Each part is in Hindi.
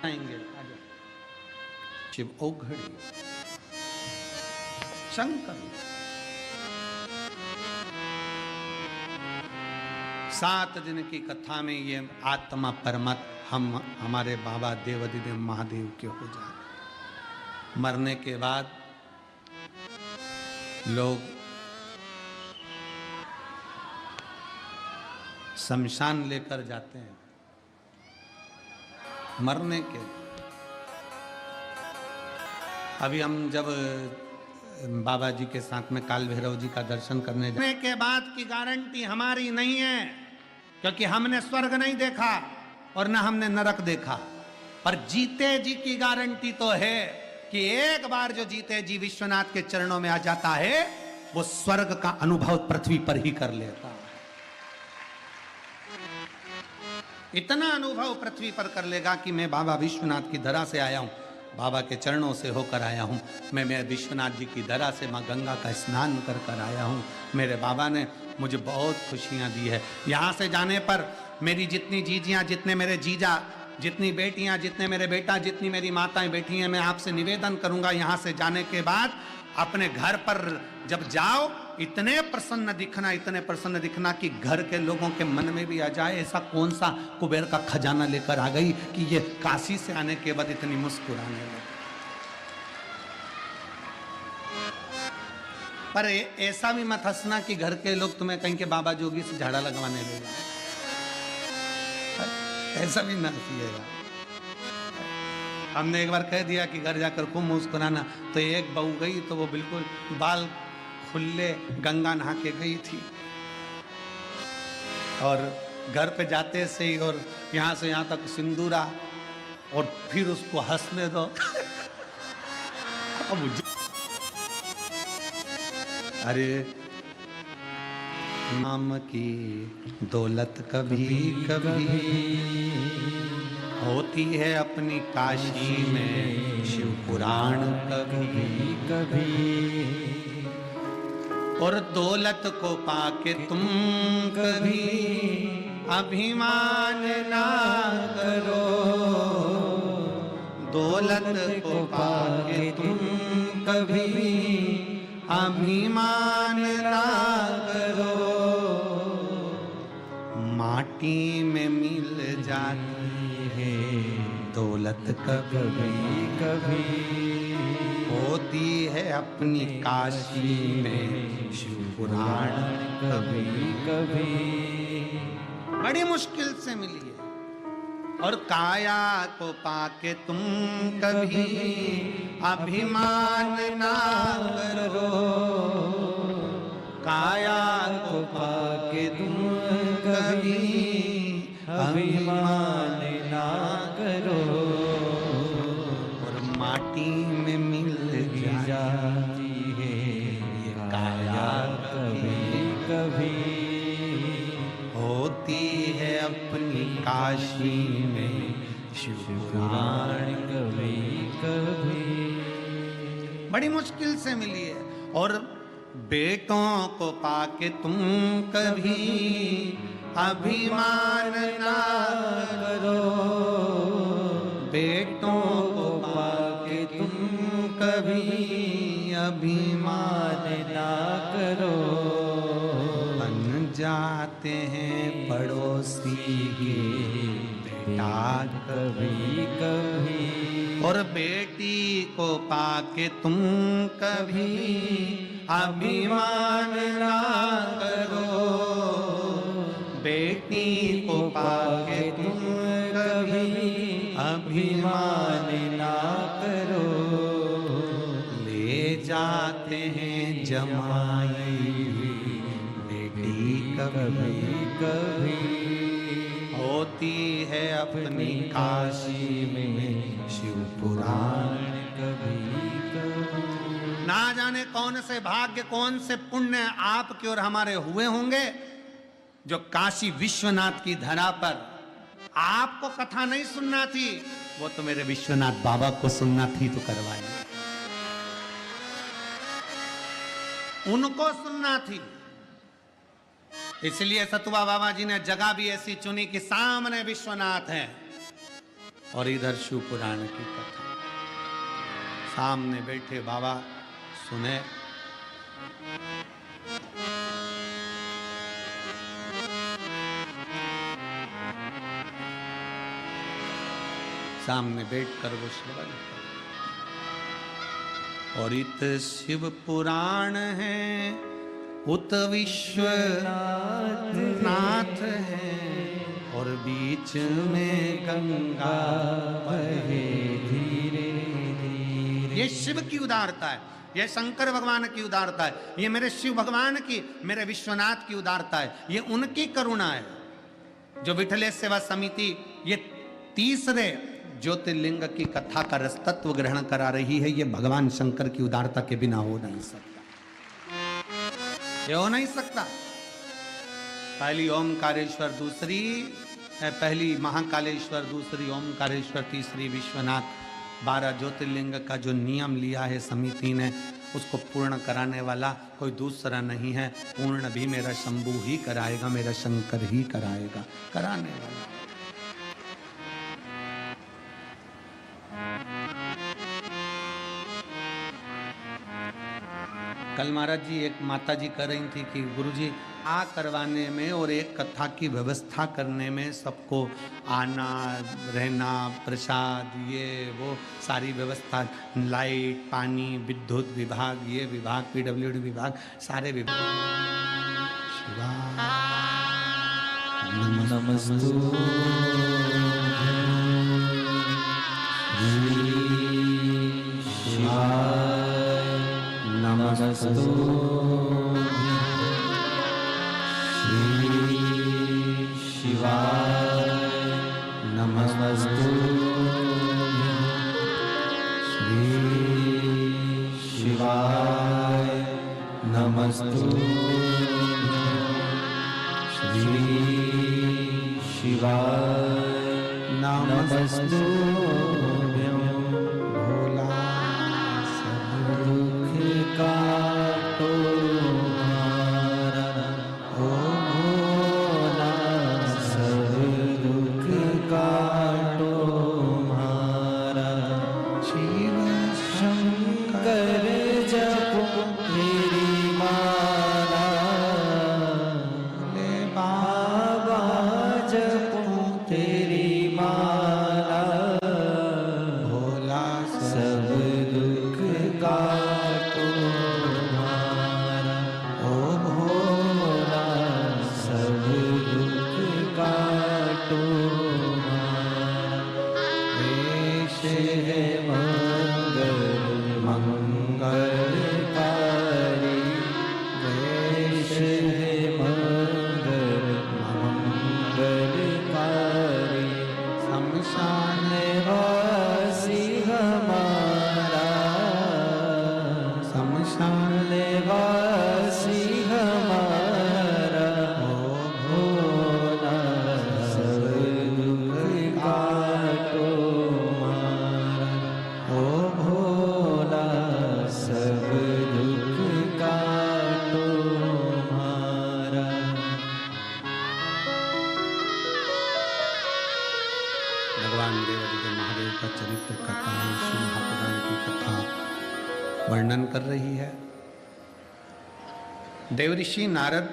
आएंगे शिव औघड़ी शंकर 7 दिन की कथा में ये आत्मा परमात्मा हमारे बाबा देवाधिदेव महादेव के हो जाए। मरने के बाद लोग शमशान लेकर जाते हैं। मरने के अभी हम जब बाबा जी के साथ में काल भैरव जी का दर्शन करने जाने के बाद की गारंटी हमारी नहीं है, क्योंकि हमने स्वर्ग नहीं देखा और न हमने नरक देखा। पर जीते जी की गारंटी तो है कि एक बार जो जीते जी विश्वनाथ के चरणों में आ जाता है वो स्वर्ग का अनुभव पृथ्वी पर ही कर लेता है। इतना अनुभव पृथ्वी पर कर लेगा कि मैं बाबा विश्वनाथ की धरा से आया हूं, बाबा के चरणों से होकर आया हूं, मैं विश्वनाथ जी की धरा से मां गंगा का स्नान कर कर आया हूं। मेरे बाबा ने मुझे बहुत खुशियां दी है। यहाँ से जाने पर मेरी जितनी जीजियां, जितने मेरे जीजा, जितनी बेटियां, जितने मेरे बेटा, जितनी मेरी माताएं बैठी हैं, मैं आपसे निवेदन करूंगा यहाँ से जाने के बाद अपने घर पर जब जाओ इतने प्रसन्न दिखना कि घर के लोगों के मन में भी आ जाए ऐसा कौन सा कुबेर का खजाना लेकर आ गई कि ये काशी से आने के बाद इतनी मुस्कुराने लगे। पर ऐसा भी मत हंसना कि घर के लोग तुम्हें कहीं के बाबा जोगी से झाड़ा लगवाने ले जाए, ऐसा भी ना हंसिएगा। हमने एक बार कह दिया कि घर जाकर खूब मुस्कुराना, तो एक बहू गई तो वो बिल्कुल बाल खुले गंगा नहा के गई थी और घर पे जाते से ही और यहाँ से यहाँ तक सिंदूरा और फिर उसको हंसने दो। अरे नाम की दौलत कभी कभी होती है अपनी काशी में, शिव पुराण कभी कभी, और दौलत को पाके तुम कभी अभिमान ना करो, दौलत को पाके तुम कभी अभिमान ना करो, माटी में मिल जाती है दौलत कभी कभी, होती है अपनी काशी में शिव पुराण कभी कभी। बड़ी मुश्किल से मिली है। और काया को पाके तुम कभी अभिमान ना करो, काया को पाके तुम कभी अभिमान ना करो, और माटी में मिल जाती है ये काया कभी कभी, होती है अपनी काशी में शिव पुराण कभी कभी। बड़ी मुश्किल से मिली है। और बेटों को पाके तुम कभी अभिमान ना करो, बेटों को पाके तुम कभी अभिमान ना करो, बन जाते हैं पड़ोसी के बेटा कभी कभी, और बेटी को पाके तुम कभी अभिमान ना करो, बेटी को पाके तुम कभी अभिमान ना करो, ले जाते हैं जमाई बेटी कभी कभी, होती है अपनी काशी में शिव पुराण कभी कभी। ना जाने कौन से भाग्य, कौन से पुण्य आपके और हमारे हुए होंगे जो काशी विश्वनाथ की धरा पर आपको कथा नहीं सुनना थी, वो तो मेरे विश्वनाथ बाबा को सुनना थी तो करवाई, उनको सुनना थी। इसलिए सतुआ बाबा जी ने जगह भी ऐसी चुनी कि सामने विश्वनाथ है, और इधर शिव पुराण की कथा। सामने बैठे बाबा सुने। सामने बैठकर वो श्रवण कर। और इत शिव पुराण है, उत विश्वनाथ है, और बीच में गंगा बहे धीरे धीरे। ये शिव की उदारता है, ये शंकर भगवान की उदारता है, ये मेरे शिव भगवान की, मेरे विश्वनाथ की उदारता है, ये उनकी करुणा है। जो विठलेश सेवा समिति ये तीसरे ज्योतिर्लिंग की कथा का रस तत्व ग्रहण करा रही है, ये भगवान शंकर की उदारता के बिना हो नहीं सकता, ये हो नहीं सकता। पहली ओमकारेश्वर, दूसरी पहली महाकालेश्वर, दूसरी ओमकारेश्वर, तीसरी विश्वनाथ। 12 ज्योतिर्लिंग का जो नियम लिया है समिति ने, उसको पूर्ण कराने वाला कोई दूसरा नहीं है। पूर्ण भी मेरा शंभू ही कराएगा, मेरा शंकर ही कराएगा, कराने वाला। कल महाराज जी एक माता जी कह रही थी कि गुरुजी आ करवाने में और एक कथा की व्यवस्था करने में सबको आना रहना, प्रसाद, ये वो सारी व्यवस्था, लाइट, पानी, विद्युत विभाग, ये विभाग, पीडब्ल्यूडी विभाग, सारे विभाग। नमस्तु नमस्तु श्री शिवाय नमस्तु श्री शिवाय नमस्तु श्री शिवाय नमस्तु। वर्णन कर रही है। देवऋषि नारद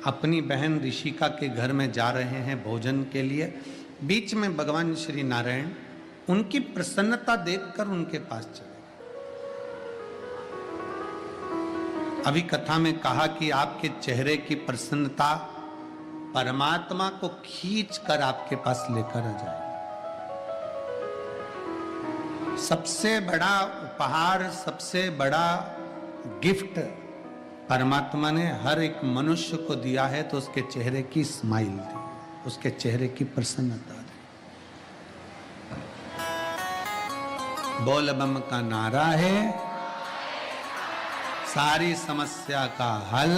अपनी बहन ऋषिका के घर में जा रहे हैं भोजन के लिए। बीच में भगवान श्री नारायण उनकी प्रसन्नता देखकर उनके पास चले। अभी कथा में कहा कि आपके चेहरे की प्रसन्नता परमात्मा को खींच कर आपके पास लेकर आ जाए। सबसे बड़ा उपहार, सबसे बड़ा गिफ्ट परमात्मा ने हर एक मनुष्य को दिया है, तो उसके चेहरे की स्माइल दी, उसके चेहरे की प्रसन्नता दी। बोल बम का नारा है, सारी समस्या का हल।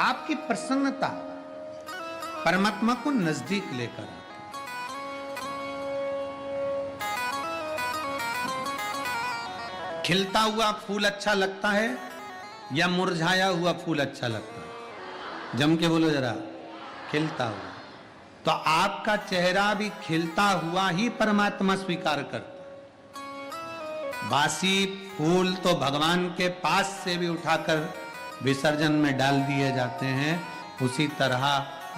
आपकी प्रसन्नता परमात्मा को नजदीक लेकर आती। खिलता हुआ फूल अच्छा लगता है या मुरझाया हुआ फूल अच्छा लगता है? जम के बोलो जरा। खिलता हुआ। तो आपका चेहरा भी खिलता हुआ ही परमात्मा स्वीकार करता। बासी फूल तो भगवान के पास से भी उठाकर विसर्जन में डाल दिए जाते हैं। उसी तरह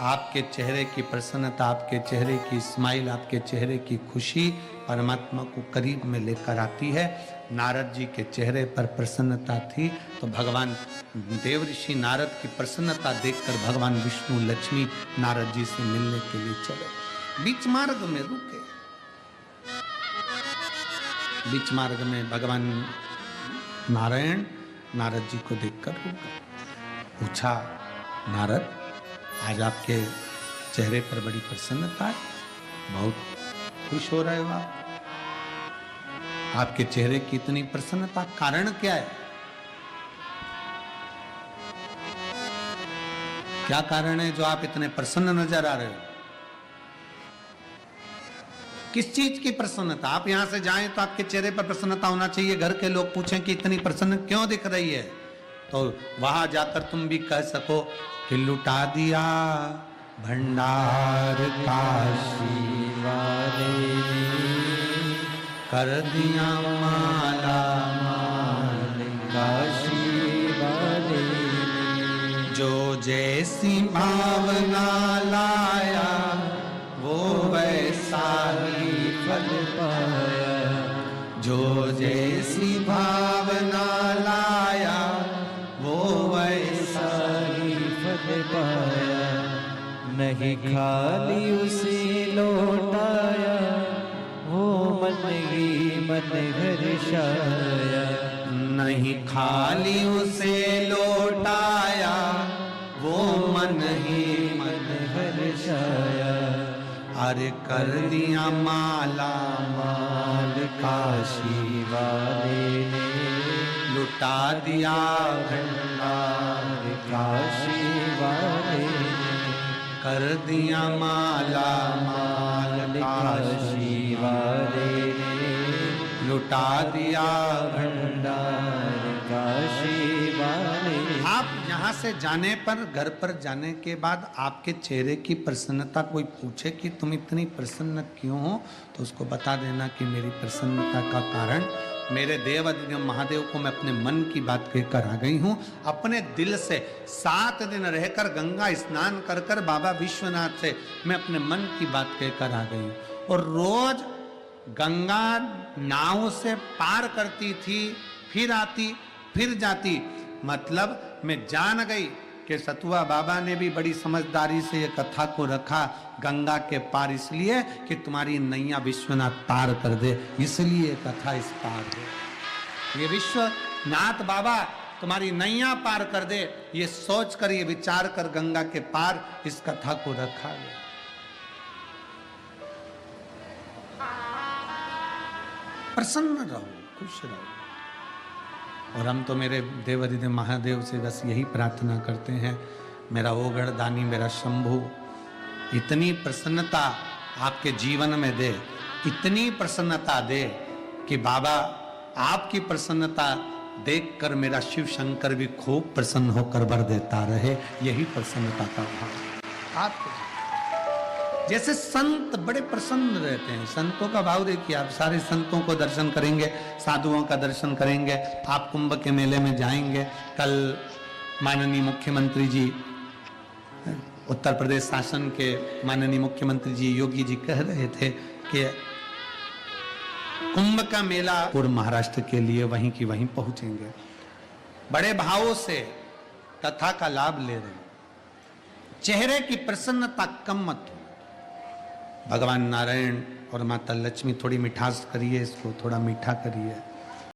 आपके चेहरे की प्रसन्नता, आपके चेहरे की स्माइल, आपके चेहरे की खुशी परमात्मा को करीब में लेकर आती है। नारद जी के चेहरे पर प्रसन्नता थी तो भगवान देवऋषि नारद की प्रसन्नता देखकर भगवान विष्णु लक्ष्मी नारद जी से मिलने के लिए चले। बीच मार्ग में रुके। बीच मार्ग में भगवान नारायण नारद जी को देखकर रुक गए। पूछा, नारद आज आपके चेहरे पर बड़ी प्रसन्नता है, बहुत खुश हो रहे हो आप, आपके चेहरे की इतनी प्रसन्नता कारण क्या है? क्या कारण है जो आप इतने प्रसन्न नजर आ रहे हो? किस चीज की प्रसन्नता? आप यहां से जाएं तो आपके चेहरे पर प्रसन्नता होना चाहिए। घर के लोग पूछें कि इतनी प्रसन्न क्यों दिख रही है, तो वहां जाकर तुम भी कह सको कि लुटा दिया भंडार काशी वाले, कर दिया माला माल काशी वाले, जो जैसी भावना लाया वो वैसा ही फल पाया, जो जैसी भावना लाया वो वैसा ही फल पाया, नहीं खाली उसे लौटाया वो मन ही मन हर्षाया, नहीं खाली उसे लौटाया वो मन ही मन हर्षाया, अरे कर दिया माला माल काशी वाले ने, लुटा दिया भंडार काशी वाले ने, कर दिया माला माल काशी वाले ने, लुटा दिया भंडार काशी वाले ने। आप यहाँ से जाने पर, घर पर जाने के बाद आपके चेहरे की प्रसन्नता कोई पूछे कि तुम इतनी प्रसन्न क्यों हो, तो उसको बता देना कि मेरी प्रसन्नता का कारण मेरे देव अधिदेव महादेव को मैं अपने मन की बात कहकर आ गई हूँ। अपने दिल से 7 दिन रहकर गंगा स्नान कर कर बाबा विश्वनाथ से मैं अपने मन की बात कहकर आ गई हूँ। और रोज गंगा नाव से पार करती थी, फिर आती फिर जाती। मतलब मैं जान गई कि सतुआ बाबा ने भी बड़ी समझदारी से ये कथा को रखा गंगा के पार, इसलिए कि तुम्हारी नैया विश्वनाथ पार कर दे, इसलिए कथा इस पार है। ये विश्वनाथ बाबा तुम्हारी नैया पार कर दे, ये सोच कर, ये विचार कर गंगा के पार इस कथा को रखा गया। प्रसन्न रहो, खुश रहो। और हम तो मेरे देव अधिदेव महादेव से बस यही प्रार्थना करते हैं, मेरा ओगढ़ दानी, मेरा शंभु इतनी प्रसन्नता आपके जीवन में दे, इतनी प्रसन्नता दे कि बाबा आपकी प्रसन्नता देखकर मेरा शिव शंकर भी खूब प्रसन्न होकर वर देता रहे। यही प्रसन्नता का भाव आपको। जैसे संत बड़े प्रसन्न रहते हैं, संतों का भाव देखिए आप। सारे संतों को दर्शन करेंगे, साधुओं का दर्शन करेंगे, आप कुंभ के मेले में जाएंगे। कल माननीय मुख्यमंत्री जी, उत्तर प्रदेश शासन के माननीय मुख्यमंत्री जी योगी जी कह रहे थे कि कुंभ का मेला पूर्व महाराष्ट्र के लिए वहीं की वहीं पहुंचेंगे। बड़े भावों से कथा का लाभ ले रहे हैं। चेहरे की प्रसन्नता कम मत हो। भगवान नारायण और माता लक्ष्मी थोड़ी मिठास करिए, इसको थोड़ा मीठा करिए।